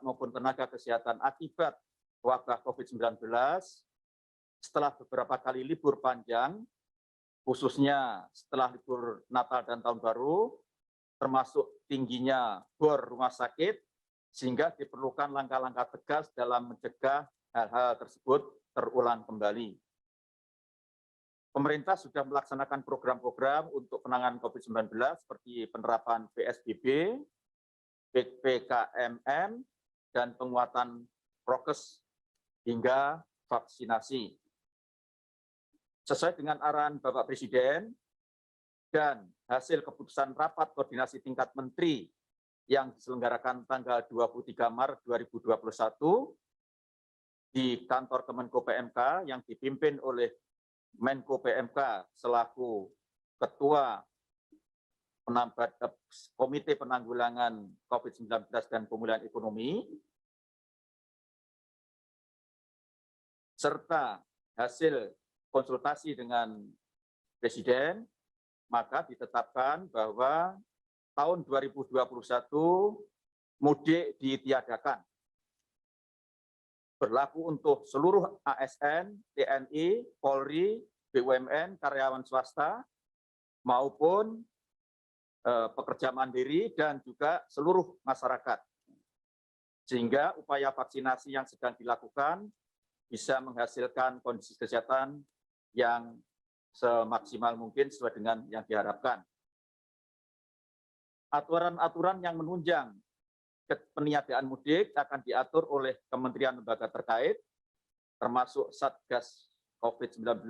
Maupun tenaga kesehatan akibat wabah COVID-19 setelah beberapa kali libur panjang, khususnya setelah libur Natal dan Tahun Baru, termasuk tingginya bor rumah sakit, sehingga diperlukan langkah-langkah tegas dalam mencegah hal-hal tersebut terulang kembali. Pemerintah sudah melaksanakan program-program untuk penanganan COVID-19 seperti penerapan PSBB, PPKMM, dan penguatan prokes hingga vaksinasi. Sesuai dengan arahan Bapak Presiden dan hasil keputusan rapat koordinasi tingkat menteri yang diselenggarakan tanggal 23 Maret 2021 di kantor Kemenko PMK yang dipimpin oleh Menko PMK selaku Ketua Komite Penanggulangan COVID-19 dan Pemulihan Ekonomi, serta hasil konsultasi dengan Presiden, maka ditetapkan bahwa tahun 2021 mudik ditiadakan. Berlaku untuk seluruh ASN, TNI, Polri, BUMN, karyawan swasta, maupun pekerja mandiri dan juga seluruh masyarakat. Sehingga upaya vaksinasi yang sedang dilakukan bisa menghasilkan kondisi kesehatan yang semaksimal mungkin sesuai dengan yang diharapkan. Aturan-aturan yang menunjang peniadaan mudik akan diatur oleh kementerian lembaga terkait, termasuk Satgas COVID-19,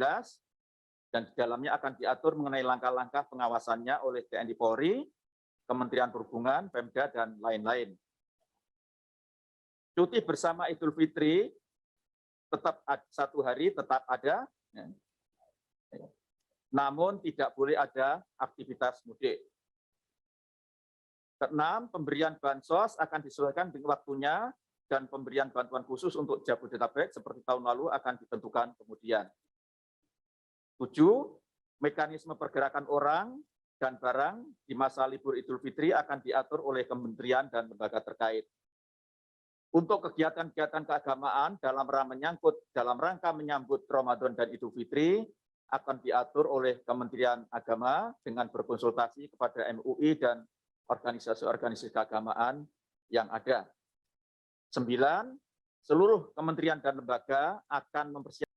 dan di dalamnya akan diatur mengenai langkah-langkah pengawasannya oleh TNI Polri, Kementerian Perhubungan, Pemda, dan lain-lain. Cuti bersama Idul Fitri tetap satu hari tetap ada, namun tidak boleh ada aktivitas mudik. Keenam, pemberian bansos akan disesuaikan dengan waktunya dan pemberian bantuan khusus untuk Jabodetabek seperti tahun lalu akan ditentukan kemudian. 7, mekanisme pergerakan orang dan barang di masa libur Idul Fitri akan diatur oleh kementerian dan lembaga terkait. Untuk kegiatan-kegiatan keagamaan dalam rangka menyambut Ramadan dan Idul Fitri akan diatur oleh Kementerian Agama dengan berkonsultasi kepada MUI dan organisasi-organisasi keagamaan yang ada. 9, seluruh kementerian dan lembaga akan mempersiapkan